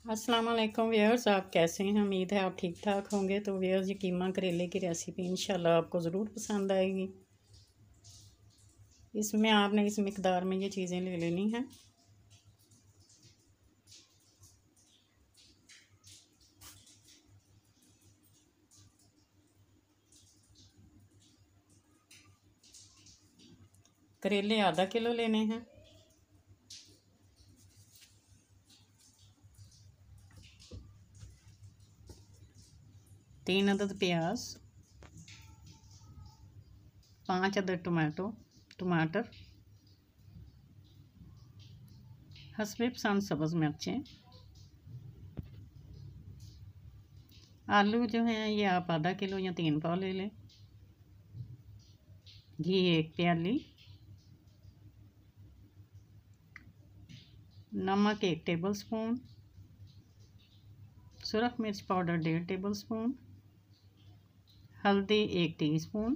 अस्सलाम वालेकुम व्यूअर्स, आप कैसे हैं? उम्मीद है आप ठीक ठाक होंगे। तो व्यूअर्स, ये कीमा करेले की रेसिपी इंशाल्लाह आपको ज़रूर पसंद आएगी। इसमें आपने इस मिकदार में ये चीज़ें ले लेनी हैं। करेले आधा किलो लेने हैं। तीन अदद प्याज, 5 अदद टमाटर, हस्बे पसंद सब्ज़ मिर्चें। आलू जो हैं ये आप आधा किलो या 3 पाव ले लें। घी 1 प्याली, नमक 1 टेबल स्पून, सुरख मिर्च पाउडर 1.5 टेबल स्पून, हल्दी 1 टीस्पून,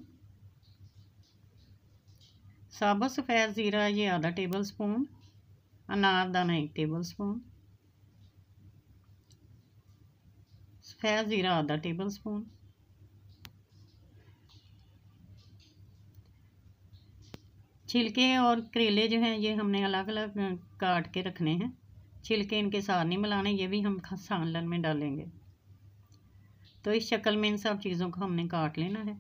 साबुत सफ़ेद ज़ीरा ये आधा टेबल स्पून, अनारदाना 1 टेबल स्पून, सफ़ेद ज़ीरा आधा टेबल स्पून। छिलके और करेले जो हैं ये हमने अलग अलग काट के रखने हैं। छिलके इनके साथ नहीं मिलाने, ये भी हम सालन में डालेंगे। तो इस शक्ल में इन सब चीज़ों को हमने काट लेना है।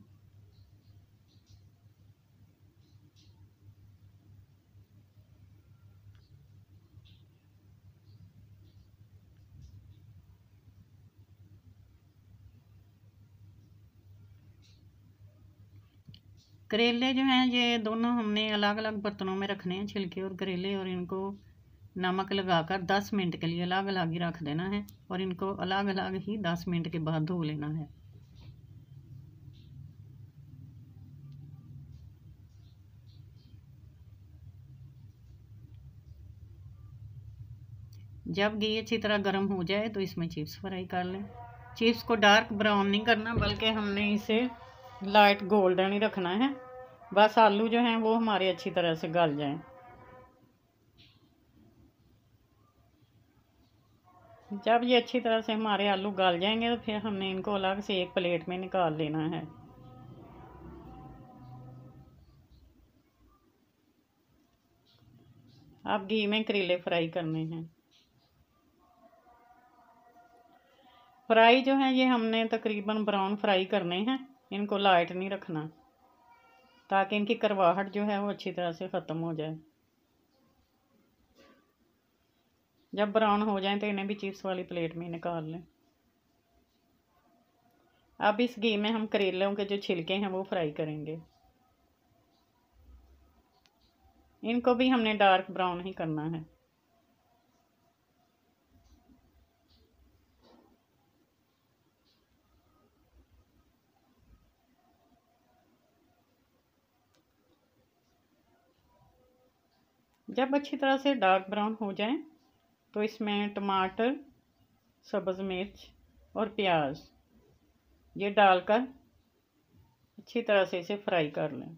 करेले जो हैं ये दोनों हमने अलग अलग बर्तनों में रखने हैं, छिलके और करेले, और इनको नमक लगाकर 10 मिनट के लिए अलग अलग ही रख देना है और इनको अलग अलग ही 10 मिनट के बाद धो लेना है। जब घी अच्छी तरह गर्म हो जाए तो इसमें चिप्स फ्राई कर लें। चिप्स को डार्क ब्राउन नहीं करना, बल्कि हमने इसे लाइट गोल्डन ही रखना है। बस आलू जो हैं वो हमारे अच्छी तरह से गल जाएं। जब ये अच्छी तरह से हमारे आलू गल जाएंगे तो फिर हमने इनको अलग से एक प्लेट में निकाल लेना है। अब घी में करेले फ्राई करने हैं। फ्राई जो है ये हमने तकरीबन ब्राउन फ्राई करने हैं, इनको लाइट नहीं रखना ताकि इनकी करवाहट जो है वो अच्छी तरह से ख़त्म हो जाए। जब ब्राउन हो जाए तो इन्हें भी चिप्स वाली प्लेट में निकाल लें। अब इस घी में हम करेलों के जो छिलके हैं वो फ्राई करेंगे। इनको भी हमने डार्क ब्राउन ही करना है। जब अच्छी तरह से डार्क ब्राउन हो जाए तो इसमें टमाटर, सब्ज़ मिर्च और प्याज ये डालकर अच्छी तरह से इसे फ्राई कर लें।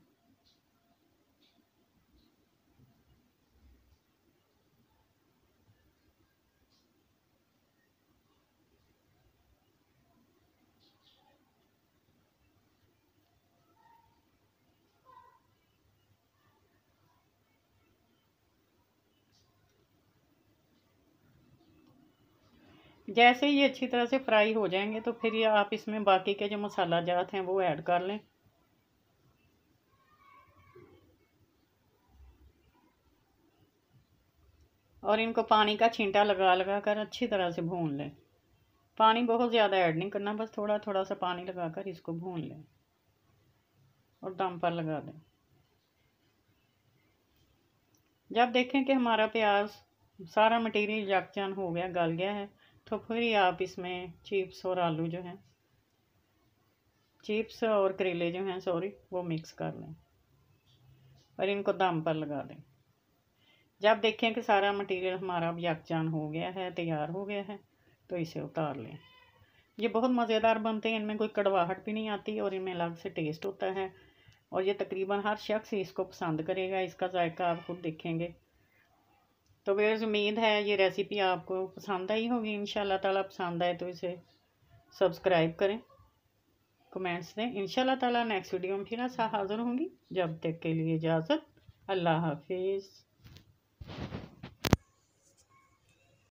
जैसे ये अच्छी तरह से फ्राई हो जाएंगे तो फिर ये आप इसमें बाकी के जो मसाला जात हैं वो ऐड कर लें। और इनको पानी का छींटा लगा लगा कर अच्छी तरह से भून लें। पानी बहुत ज़्यादा ऐड नहीं करना, बस थोड़ा थोड़ा सा पानी लगाकर इसको भून लें और दम पर लगा दें। जब देखें कि हमारा प्याज सारा मटेरियल यकजान हो गया, गल गया है, तो फिर आप इसमें चिप्स और आलू जो हैं, चिप्स और करेले जो हैं वो मिक्स कर लें और इनको दम पर लगा दें। जब देखें कि सारा मटेरियल हमारा अब यकजान हो गया है, तैयार हो गया है, तो इसे उतार लें। ये बहुत मज़ेदार बनते हैं, इनमें कोई कड़वाहट भी नहीं आती और इनमें अलग से टेस्ट होता है और ये तकरीबन हर शख्स इसको पसंद करेगा। इसका जायका आप खुद देखेंगे। तो व्यूअर्स उम्मीद है ये रेसिपी आपको पसंद आई होगी। इंशाल्लाह ताला पसंद आए तो इसे सब्सक्राइब करें, कमेंट्स दें। इंशाल्लाह ताला नेक्स्ट वीडियो में फिर हाज़िर होंगी। जब तक के लिए इजाज़त, अल्लाह हाफिज़।